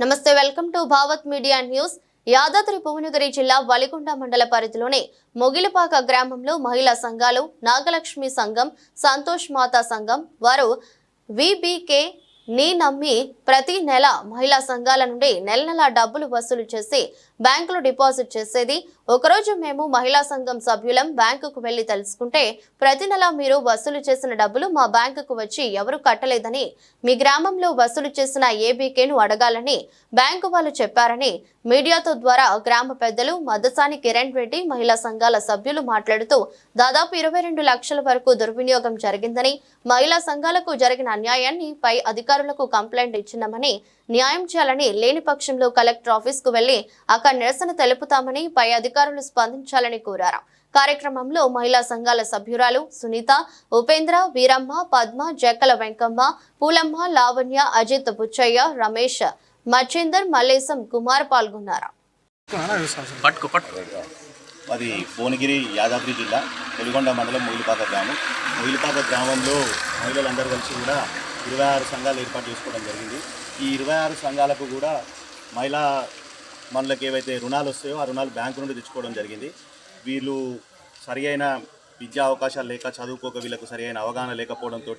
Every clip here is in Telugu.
నమస్తే, welcome to Bhavat media news. Yadadri Bhuvanagiri జిల్లా వలిగొండ మండల పరిధిలోని మొగిలిపాక గ్రామంలో మహిళా సంఘాలు నాగలక్ష్మి సంఘం, సంతోష్ మాతా సంఘం వారు విబికే ని నమ్మి ప్రతి నెల మహిళా సంఘాల నుండి నెల డబ్బులు వసూలు చేసి బ్యాంకులో డిపాజిట్ చేసేది. ఒకరోజు మేము మహిళా సంఘం సభ్యులం బ్యాంకుకు వెళ్లి తెలుసుకుంటే ప్రతి నెల మీరు వసూలు చేసిన డబ్బులు మా బ్యాంకుకు వచ్చి ఎవరు కట్టలేదని, మీ గ్రామంలో వసూలు చేసిన ఏబీకేను అడగాలని బ్యాంకు వాళ్ళు చెప్పారని మీడియాతో ద్వారా గ్రామ పెద్దలు మద్దసాని కిరణ్ రెడ్డి మహిళా సంఘాల సభ్యులు మాట్లాడుతూ దాదాపు 22 లక్షల వరకు దుర్వినియోగం జరిగిందని, మహిళా సంఘాలకు జరిగిన అన్యాయాన్ని పై అధికారులకు కంప్లైంట్ ఇచ్చినామని, న్యాయం చేయాలని, లేని పక్షంలో కలెక్టర్ ఆఫీస్ కు వెళ్లి అక్కడ నిరసన తెలుపుతామని పై అధికారులు స్పందించాలని కోరారు. కార్యక్రమంలో మహిళా సంఘాల సభ్యురాలు సునీత, ఉపేంద్ర, వీరమ్మ, పద్మ, జక్కల వెంకమ్మ, పూలమ్మ, లావణ్య, అజిత్, బుచ్చయ్య, రమేష్, మచ్చిందర్, మల్లేశం, కుమార్ పాల్గొన్నారు. అది భువనగిరి యాదాద్రి జిల్లా వెలిగొండ మండలం మొగిలిపాక గ్రామం. మొగిలిపాక గ్రామంలో మహిళలందరూ కలిసి కూడా 26 సంఘాలు ఏర్పాటు చేసుకోవడం జరిగింది. ఈ 26 సంఘాలకు కూడా మహిళా మనలకు ఏవైతే రుణాలు వస్తాయో ఆ రుణాలు బ్యాంకు నుండి తెచ్చుకోవడం జరిగింది. వీళ్ళు సరి అయిన విద్యా అవకాశాలు లేక, చదువుకోక వీళ్ళకు సరి అయిన అవగాహన లేకపోవడంతో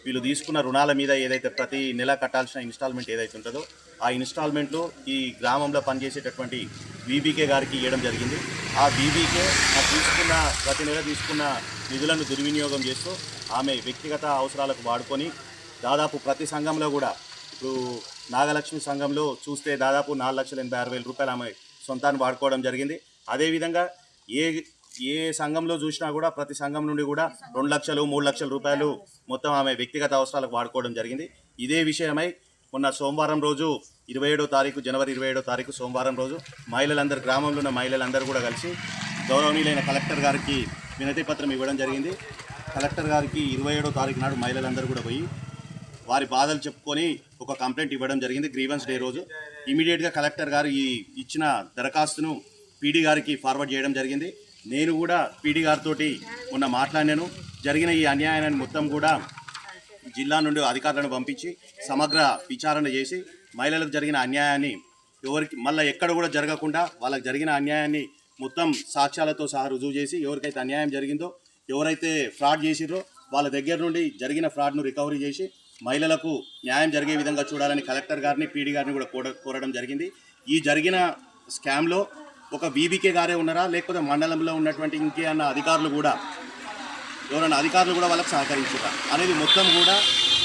వీళ్ళు తీసుకున్న రుణాల మీద ఏదైతే ప్రతి నెల కట్టాల్సిన ఇన్స్టాల్మెంట్ ఏదైతే ఉంటుందో ఆ ఇన్స్టాల్మెంట్లు ఈ గ్రామంలో పనిచేసేటటువంటి విబికే గారికి ఇవ్వడం జరిగింది. ఆ విబికే ప్రతి నెల తీసుకున్న నిధులను దుర్వినియోగం చేస్తూ ఆమె వ్యక్తిగత అవసరాలకు వాడుకొని దాదాపు ప్రతి సంఘంలో కూడా, ఇప్పుడు నాగలక్ష్మి సంఘంలో చూస్తే దాదాపు 4,86,000 రూపాయలు ఆమె సొంతాన్ని వాడుకోవడం జరిగింది. అదేవిధంగా ఏ సంఘంలో చూసినా కూడా ప్రతి సంఘం నుండి కూడా 2 లక్షలు 3 లక్షల రూపాయలు మొత్తం ఆమె వ్యక్తిగత అవసరాలకు వాడుకోవడం జరిగింది. ఇదే విషయమై మొన్న సోమవారం రోజు జనవరి 27వ తారీఖు సోమవారం రోజు మహిళలందరూ, గ్రామంలో ఉన్న మహిళలందరూ కూడా కలిసి గౌరవనీయులైన కలెక్టర్ గారికి వినతి పత్రం ఇవ్వడం జరిగింది. కలెక్టర్ గారికి 27వ తారీఖు నాడు మహిళలందరూ కూడా పోయి వారి బాధలు చెప్పుకొని ఒక కంప్లైంట్ ఇవ్వడం జరిగింది. గ్రీవెన్స్ డే రోజు ఇమీడియట్గా కలెక్టర్ గారు ఈ ఇచ్చిన దరఖాస్తును పీడీ గారికి ఫార్వర్డ్ చేయడం జరిగింది. నేను కూడా పీడీ గారితో మొన్న మాట్లాడినాను. జరిగిన ఈ అన్యాయాన్ని మొత్తం కూడా జిల్లా నుండి అధికారులను పంపించి సమగ్ర విచారణ చేసి మహిళలకు జరిగిన అన్యాయాన్ని ఎవరికి మళ్ళీ ఎక్కడ కూడా జరగకుండా వాళ్ళకి జరిగిన అన్యాయాన్ని మొత్తం సాక్ష్యాలతో సహా రుజువు చేసి ఎవరికైతే అన్యాయం జరిగిందో, ఎవరైతే ఫ్రాడ్ చేసిరో వాళ్ళ దగ్గర నుండి జరిగిన ఫ్రాడ్ను రికవరీ చేసి మహిళలకు న్యాయం జరిగే విధంగా చూడాలని కలెక్టర్ గారిని, పీడీ గారిని కూడా కోరడం జరిగింది. ఈ జరిగిన స్కామ్లో ఒక వీబీకే గారే ఉన్నారా, లేకపోతే మండలంలో ఉన్నటువంటి ఇంకేమన్నా అధికారులు కూడా వాళ్ళకి సహకరించారా అనేది మొత్తం కూడా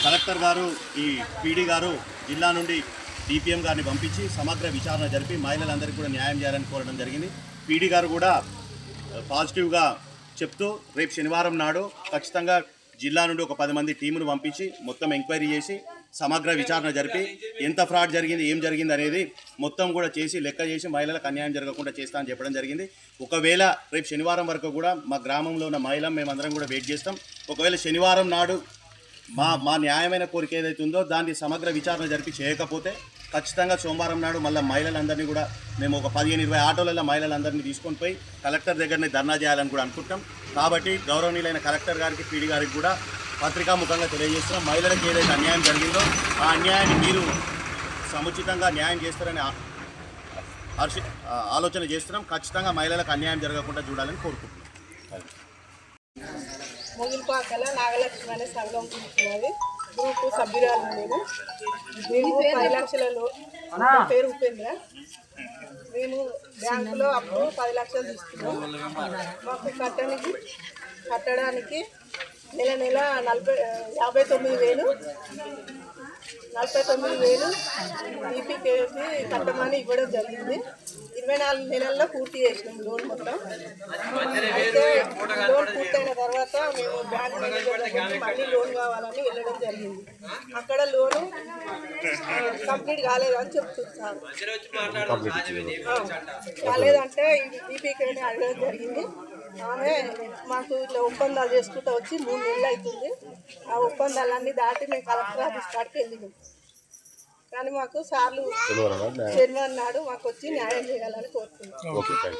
కలెక్టర్ గారు, ఈ పీడీ గారు జిల్లా నుండి డిపిఎం గారిని పంపించి సమగ్ర విచారణ జరిపి మహిళలందరికీ కూడా న్యాయం చేయాలని కోరడం జరిగింది. పీడీ గారు కూడా పాజిటివ్గా చెప్తూ రేపు శనివారం నాడు ఖచ్చితంగా జిల్లా నుండి ఒక 10 మంది టీమును పంపించి మొత్తం ఎంక్వైరీ చేసి సమగ్ర విచారణ జరిపి ఎంత ఫ్రాడ్ జరిగింది, ఏం జరిగింది అనేది మొత్తం కూడా చేసి లెక్క చేసి మహిళలకు అన్యాయం జరగకుండా చేస్తా అని చెప్పడం జరిగింది. ఒకవేళ రేపు శనివారం వరకు కూడా మా గ్రామంలో ఉన్న మహిళలు మేమందరం కూడా వెయిట్ చేస్తాం. ఒకవేళ శనివారం నాడు మా న్యాయమైన కోరిక ఏదైతే ఉందో దాన్ని సమగ్ర విచారణ జరిపి చేయకపోతే ఖచ్చితంగా సోమవారం నాడు మళ్ళీ మహిళలందరినీ కూడా మేము ఒక 15-20 ఆటోలలో మహిళలందరినీ తీసుకొని పోయి కలెక్టర్ దగ్గరనే ధర్నా చేయాలని కూడా అనుకుంటాం. కాబట్టి గౌరవనీయులైన కలెక్టర్ గారికి, పీడీ గారికి కూడా పత్రికాముఖంగా తెలియజేస్తున్నాం. మహిళలకు ఏదైతే అన్యాయం జరిగిందో ఆ అన్యాయాన్ని మీరు సముచితంగా న్యాయం చేస్తారని ఆలోచన చేస్తున్నాం. ఖచ్చితంగా మహిళలకు అన్యాయం జరగకుండా చూడాలని కోరుకుంటున్నాం. మొగిలిపాకల నాగలక్ష్మి అనే సంఘం కూర్చున్నది. గ్రూపు సభ్యురాలు మేము 10 లక్షలలో, పేరు ఉపేంద్ర. మేము బ్యాంకులో అప్పుడు 10 లక్షలు తీసుకున్నాం. మాకు కట్టడానికి నెల 59,000 ఈపీకేకి కట్టమని ఇవ్వడం జరిగింది. 24 నెలల్లో పూర్తి చేసినాం లోన్ మొత్తం. అయితే లోన్ పూర్తయిన తర్వాత మేము బ్యాంక్ మేనేజర్ దగ్గరికి మళ్ళీ లోన్ కావాలని వెళ్ళడం జరిగింది. అక్కడ లోను కంప్లీట్ కాలేదని చెప్తున్నారు. కాలేదంటే ఈపీకేని అడగడం జరిగింది. ఆమె మాకు ఇట్లా ఒప్పందాలు చేసుకుంటూ వచ్చి 3 నెలలు అవుతుంది. ఆ ఒప్పందాలన్నీ దాటి మేము కలెక్టర్ ఆఫీస్ కాడికి వెళ్ళినాం. కానీ మాకు సార్లు శనివారం నాడు మాకు వచ్చి న్యాయం చేయాలని కోరుతున్నాం.